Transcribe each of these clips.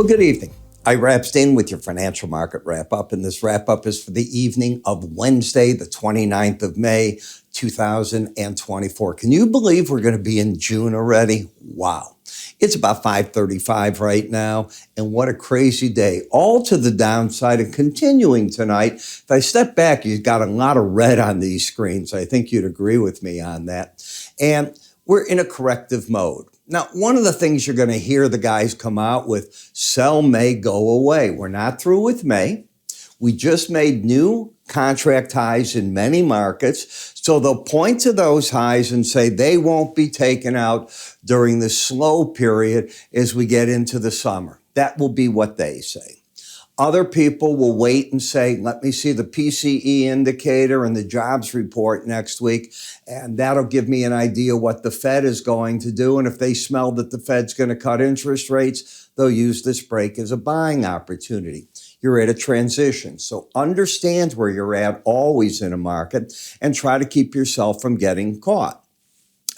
Well, good evening. Ira Epstein with your financial market wrap-up, and this wrap-up is for the evening of Wednesday, the 29th of May, 2024. Can you believe we're going to be in June already? Wow. It's about 5:35 right now, and what a crazy day. All to the downside and continuing tonight. If I step back, you've got a lot of red on these screens. I think you'd agree with me on that. And we're in a corrective mode. Now, one of the things you're going to hear the guys come out with, sell May, go away. We're not through with May. We just made new contract highs in many markets. So they'll point to those highs and say they won't be taken out during the slow period as we get into the summer. That will be what they say. Other people will wait and say, let me see the PCE indicator and the jobs report next week, and that'll give me an idea what the Fed is going to do. And if they smell that the Fed's going to cut interest rates, they'll use this break as a buying opportunity. You're at a transition. So understand where you're at always in a market and try to keep yourself from getting caught.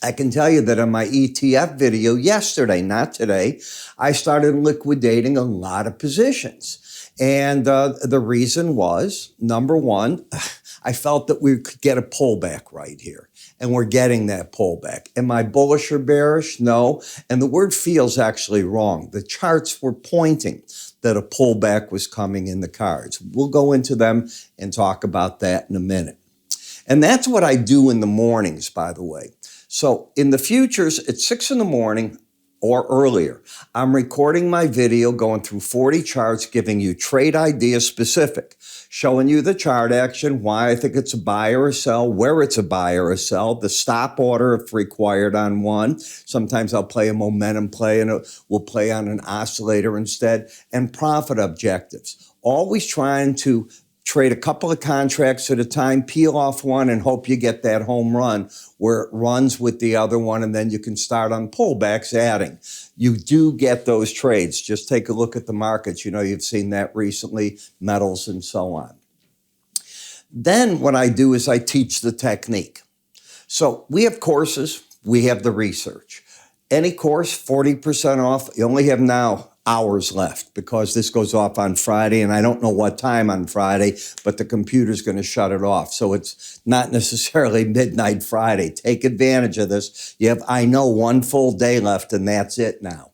I can tell you that on my ETF video yesterday, not today, I started liquidating a lot of positions. And the reason was, number one, I felt that we could get a pullback right here. And we're getting that pullback. Am I bullish or bearish? No. And the word feels actually wrong. The charts were pointing that a pullback was coming in the cards. We'll go into them and talk about that in a minute. And that's what I do in the mornings, by the way. So in the futures at 6 in the morning, or earlier, I'm recording my video going through 40 charts, giving you trade idea specific, showing you the chart action, why I think it's a buy or a sell, where it's a buy or a sell, the stop order if required on one. Sometimes I'll play a momentum play and we'll play on an oscillator instead, and profit objectives. Always trying to trade a couple of contracts at a time, peel off one, and hope you get that home run where it runs with the other one, and then you can start on pullbacks adding. You do get those trades. Just take a look at the markets. You know, you've seen that recently, metals and so on. Then what I do is I teach the technique. So we have courses, we have the research. Any course, 40% off. You only have now hours left because this goes off on Friday, and I don't know what time on Friday, but the computer's going to shut it off. So it's not necessarily midnight Friday. Take advantage of this. You have, I know, one full day left, and that's it now.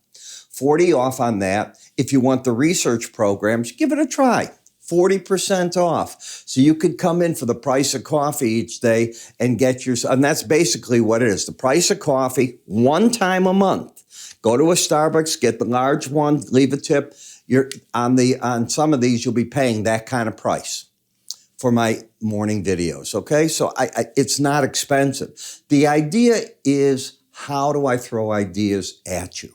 40 off on that. If you want the research programs, give it a try. 40% off. So you could come in for the price of coffee each day and get your, and that's basically what it is. The price of coffee, one time a month. Go to a Starbucks, get the large one, leave a tip. You're on some of these, you'll be paying that kind of price for my morning videos, okay? So it's not expensive. The idea is, how do I throw ideas at you?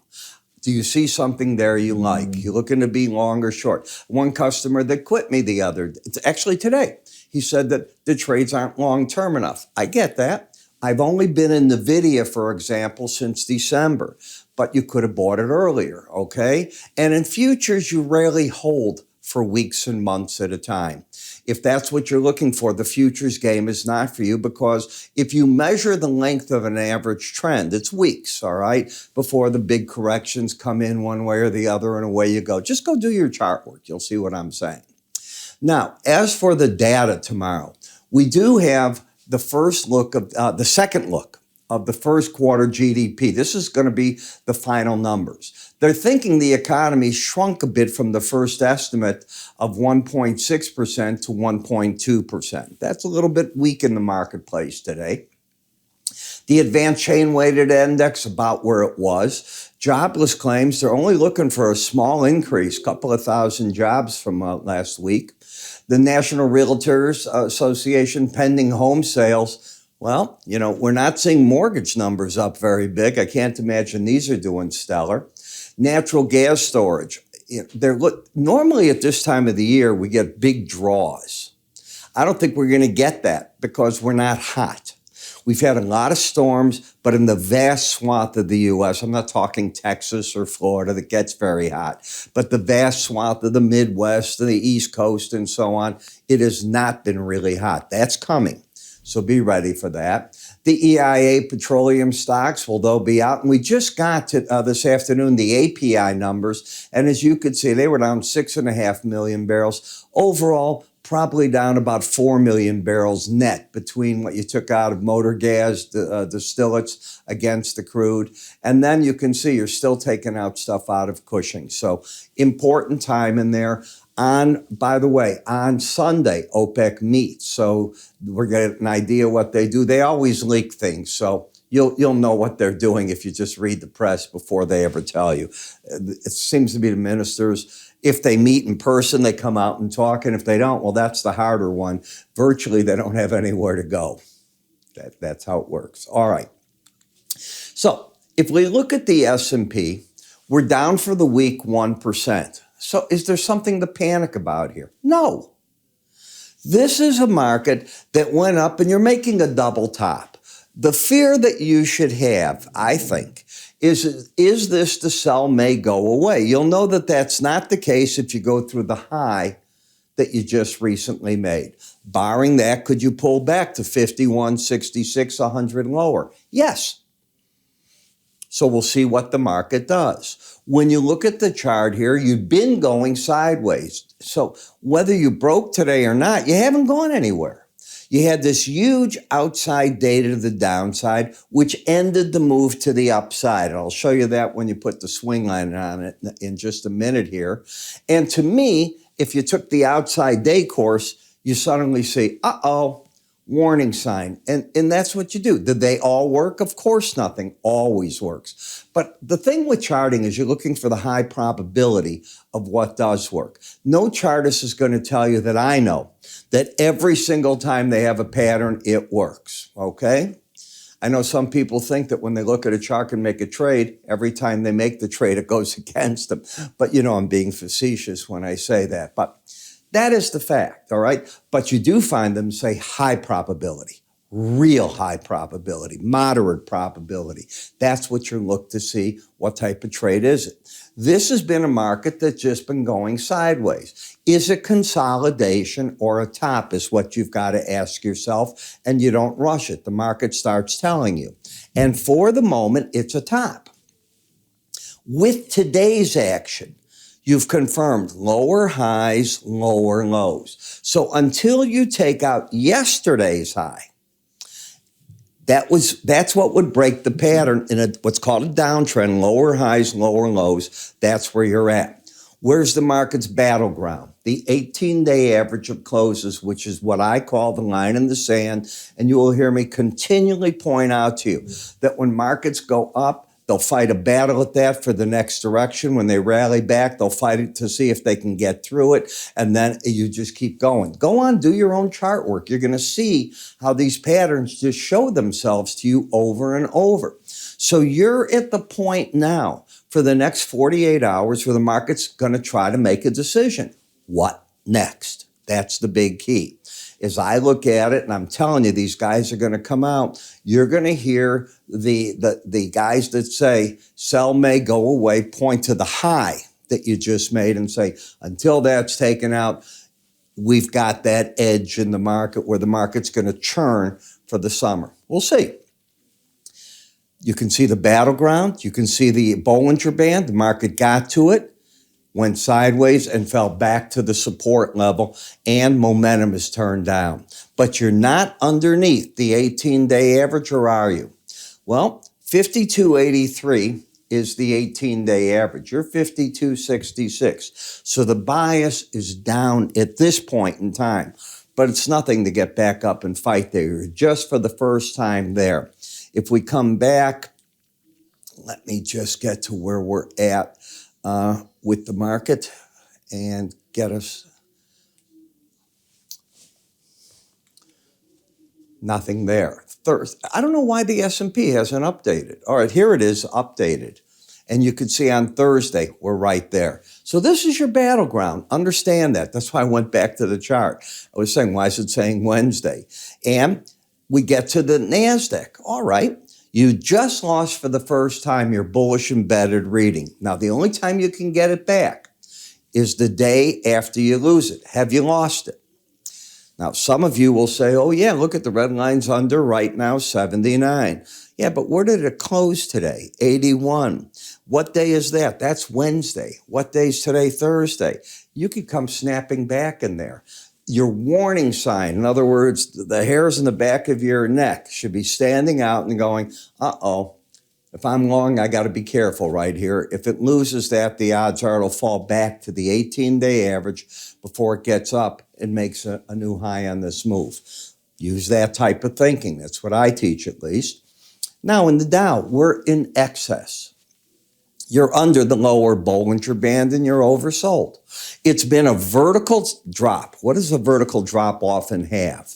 Do you see something there you like? You're looking to be long or short. One customer that quit me it's actually today. He said that the trades aren't long-term enough. I get that. I've only been in NVIDIA, for example, since December, but you could have bought it earlier, okay? And in futures, you rarely hold for weeks and months at a time. If that's what you're looking for, the futures game is not for you, because if you measure the length of an average trend, it's weeks, all right, before the big corrections come in one way or the other, and away you go. Just go do your chart work. You'll see what I'm saying. Now, as for the data tomorrow, we do have the second look of the first quarter GDP. This is going to be the final numbers. They're thinking the economy shrunk a bit from the first estimate of 1.6% to 1.2%. That's a little bit weak in the marketplace today. The advanced chain-weighted index about where it was. Jobless claims, they're only looking for a small increase, a couple of thousand jobs from last week. The National Realtors Association pending home sales. Well, you know, we're not seeing mortgage numbers up very big. I can't imagine these are doing stellar. Natural gas storage. Normally at this time of the year, we get big draws. I don't think we're going to get that because we're not hot. We've had a lot of storms, but in the vast swath of the U.S., I'm not talking Texas or Florida that gets very hot, but the vast swath of the Midwest and the East Coast and so on, it has not been really hot. That's coming. So be ready for that. The EIA petroleum stocks, well, they'll be out. And we just got to this afternoon the API numbers. And as you could see, they were down 6.5 million barrels. Overall, probably down about 4 million barrels net between what you took out of motor gas, distillates against the crude. And then you can see you're still taking out stuff out of Cushing. So important time in there. By the way, on Sunday, OPEC meets. So we're getting an idea what they do. They always leak things. So you'll know what they're doing if you just read the press before they ever tell you. It seems to be the ministers, if they meet in person, they come out and talk. And if they don't, well, that's the harder one. Virtually, they don't have anywhere to go. That's how it works. All right. So if we look at the S&P, we're down for the week 1%. So is there something to panic about here? No. This is a market that went up and you're making a double top. The fear that you should have, I think, is this the sell may go away? You'll know that that's not the case if you go through the high that you just recently made. Barring that, could you pull back to 51, 66, 100 lower? Yes. So we'll see what the market does. When you look at the chart here, you've been going sideways. So whether you broke today or not, you haven't gone anywhere. You had this huge outside data to the downside, which ended the move to the upside. And I'll show you that when you put the swing line on it in just a minute here. And to me, if you took the outside day course, you suddenly see, uh-oh, warning sign. And that's what you do. Did they all work? Of course, nothing always works. But the thing with charting is you're looking for the high probability of what does work. No chartist is going to tell you that I know that every single time they have a pattern, it works. Okay? I know some people think that when they look at a chart and make a trade, every time they make the trade, it goes against them. But you know, I'm being facetious when I say that. But that is the fact, all right? But you do find them say high probability, real high probability, moderate probability. That's what you look to see. What type of trade is it? This has been a market that's just been going sideways. Is it consolidation or a top is what you've got to ask yourself, and you don't rush it. The market starts telling you. And for the moment, it's a top. With today's action, you've confirmed lower highs, lower lows. So until you take out yesterday's high, that's what would break the pattern in what's called a downtrend, lower highs, lower lows. That's where you're at. Where's the market's battleground? The 18-day average of closes, which is what I call the line in the sand. And you will hear me continually point out to you that when markets go up, they'll fight a battle at that for the next direction. When they rally back, they'll fight it to see if they can get through it. And then you just keep going. Go on, do your own chart work. You're going to see how these patterns just show themselves to you over and over. So you're at the point now for the next 48 hours where the market's going to try to make a decision. What next? That's the big key. As I look at it, and I'm telling you, these guys are going to come out, you're going to hear the guys that say, sell may go away, point to the high that you just made and say, until that's taken out, we've got that edge in the market where the market's going to churn for the summer. We'll see. You can see the battleground. You can see the Bollinger Band. The market got to it, went sideways and fell back to the support level, and momentum is turned down. But you're not underneath the 18-day average, or are you? Well, 52.83 is the 18-day average. You're 52.66. So the bias is down at this point in time. But it's nothing to get back up and fight there. You're just for the first time there. If we come back, let me just get to where we're at with the market and get us nothing there. I don't know why the S&P hasn't updated. All right, here it is updated. And you can see on Thursday, we're right there. So this is your battleground. Understand that. That's why I went back to the chart. I was saying, why is it saying Wednesday? And we get to the NASDAQ. All right. You just lost for the first time your bullish embedded reading. Now, the only time you can get it back is the day after you lose it. Have you lost it? Now, some of you will say, oh yeah, look at the red line's under right now, 79. Yeah, but where did it close today? 81. What day is that? That's Wednesday. What day is today? Thursday. You could come snapping back in there. Your warning sign, in other words, the hairs in the back of your neck should be standing out and going, uh-oh, if I'm long, I got to be careful right here. If it loses that, the odds are it'll fall back to the 18-day average before it gets up and makes a new high on this move. Use that type of thinking. That's what I teach, at least. Now, in the Dow, we're in excess. You're under the lower Bollinger Band and you're oversold. It's been a vertical drop. What does a vertical drop often have?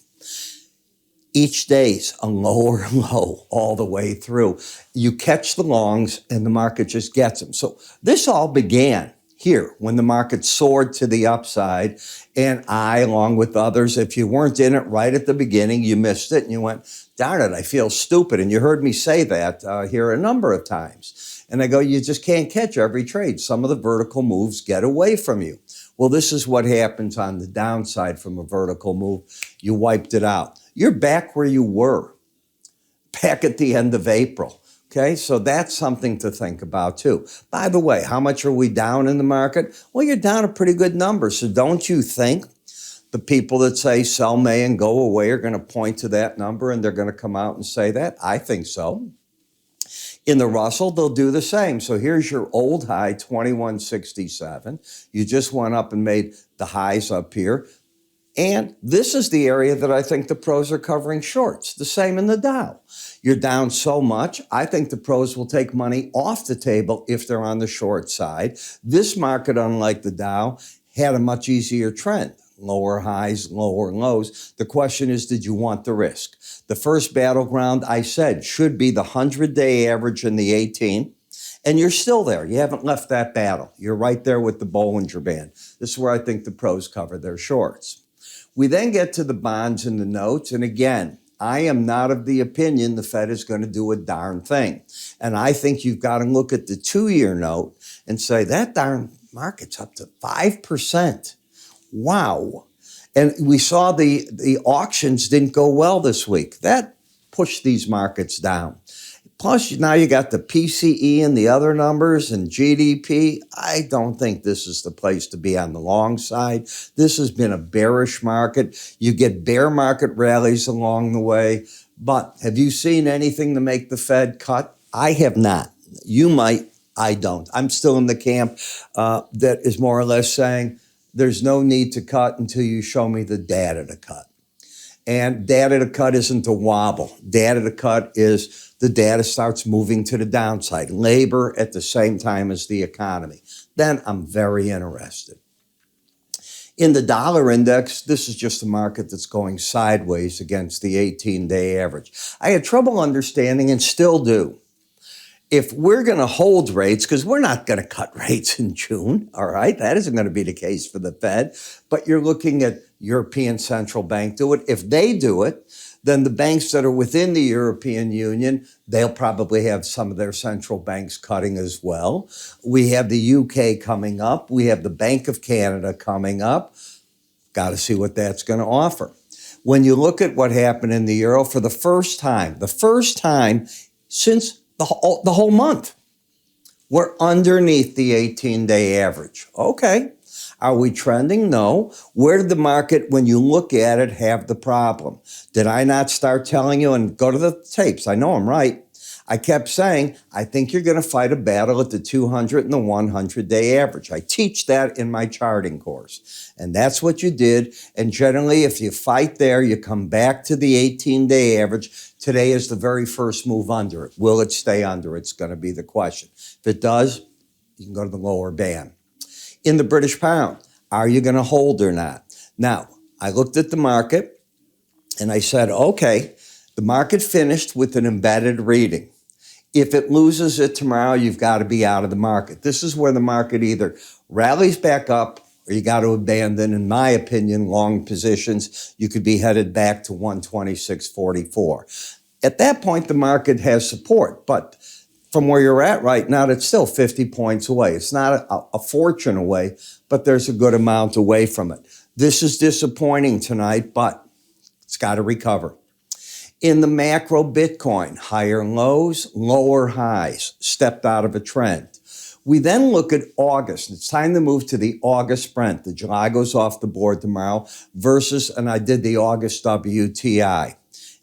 Each day's a lower low all the way through. You catch the longs and the market just gets them. So this all began here when the market soared to the upside. And I, along with others, if you weren't in it right at the beginning, you missed it and you went, darn it, I feel stupid. And you heard me say that here a number of times. And I go, you just can't catch every trade. Some of the vertical moves get away from you. Well, this is what happens on the downside from a vertical move. You wiped it out. You're back where you were, back at the end of April. Okay, so that's something to think about too. By the way, how much are we down in the market? Well, you're down a pretty good number. So don't you think the people that say sell May and go away are going to point to that number and they're going to come out and say that? I think so. In the Russell, they'll do the same. So here's your old high, 2167. You just went up and made the highs up here. And this is the area that I think the pros are covering shorts. The same in the Dow. You're down so much, I think the pros will take money off the table if they're on the short side. This market, unlike the Dow, had a much easier trend. Lower highs, lower lows. The question is, did you want the risk? The first battleground, I said, should be the 100-day average in the 18. And you're still there. You haven't left that battle. You're right there with the Bollinger Band. This is where I think the pros cover their shorts. We then get to the bonds and the notes. And again, I am not of the opinion the Fed is going to do a darn thing. And I think you've got to look at the 2-year note and say, that darn market's up to 5%. Wow. And we saw the auctions didn't go well this week. That pushed these markets down. Plus, now you got the PCE and the other numbers and GDP. I don't think this is the place to be on the long side. This has been a bearish market. You get bear market rallies along the way. But have you seen anything to make the Fed cut? I have not. You might. I don't. I'm still in the camp that is more or less saying there's no need to cut until you show me the data to cut. And data to cut isn't a wobble. Data to cut is the data starts moving to the downside. Labor at the same time as the economy. Then I'm very interested. In the dollar index, this is just a market that's going sideways against the 18-day average. I had trouble understanding and still do. If we're going to hold rates, because we're not going to cut rates in June, all right? That isn't going to be the case for the Fed. But you're looking at European Central Bank do it. If they do it, then the banks that are within the European Union, they'll probably have some of their central banks cutting as well. We have the UK coming up. We have the Bank of Canada coming up. Got to see what that's going to offer. When you look at what happened in the euro for the first time since the whole month, we're underneath the 18-day average. Okay. Are we trending? No. Where did the market, when you look at it, have the problem? Did I not start telling you, and go to the tapes, I know I'm right. I kept saying, I think you're going to fight a battle at the 200 and the 100-day average. I teach that in my charting course. And that's what you did. And generally, if you fight there, you come back to the 18-day average. Today is the very first move under it. Will it stay under? It's going to be the question. If it does, you can go to the lower band. In the British pound, are you going to hold or not? Now, I looked at the market and I said, okay, the market finished with an embedded reading. If it loses it tomorrow, you've got to be out of the market. This is where the market either rallies back up or you got to abandon, in my opinion, long positions. You could be headed back to 126.44. At that point, the market has support, but from where you're at right now, it's still 50 points away. It's not a fortune away, but there's a good amount away from it. This is disappointing tonight, but it's got to recover. In the macro Bitcoin, higher lows, lower highs, stepped out of a trend. We then look at August. It's time to move to the August Brent. The July goes off the board tomorrow versus, and I did the August WTI.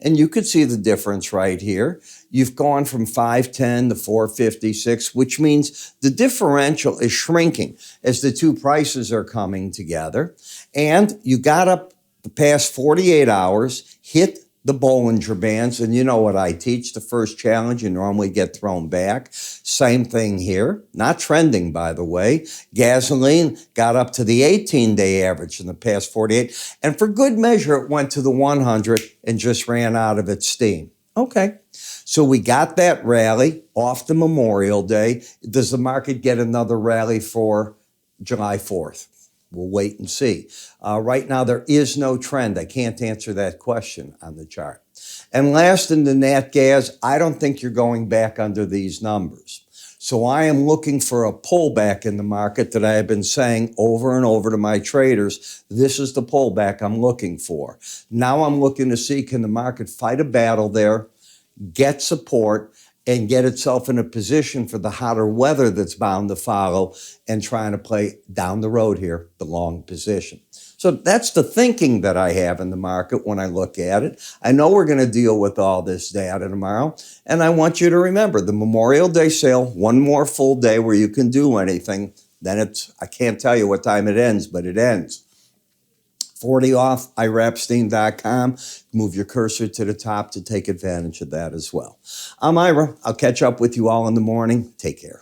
And you could see the difference right here. You've gone from 510 to 456, which means the differential is shrinking as the two prices are coming together. And you got up the past 48 hours, hit the Bollinger Bands, and you know what I teach, the first challenge, you normally get thrown back. Same thing here, not trending, by the way. Gasoline got up to the 18-day average in the past 48, and for good measure, it went to the 100 and just ran out of its steam. Okay, so we got that rally off the Memorial Day. Does the market get another rally for July 4th? We'll wait and see. Right now, there is no trend. I can't answer that question on the chart. And last, in the nat gas, I don't think you're going back under these numbers. So I am looking for a pullback in the market that I have been saying over and over to my traders. This is the pullback I'm looking for. Now I'm looking to see, can the market fight a battle there, get support, and get itself in a position for the hotter weather that's bound to follow and trying to play down the road here, the long position. So that's the thinking that I have in the market when I look at it. I know we're going to deal with all this data tomorrow, and I want you to remember the Memorial Day sale, one more full day where you can do anything. Then I can't tell you what time it ends, but it ends. 40 off, IraEpstein.com. Move your cursor to the top to take advantage of that as well. I'm Ira. I'll catch up with you all in the morning. Take care.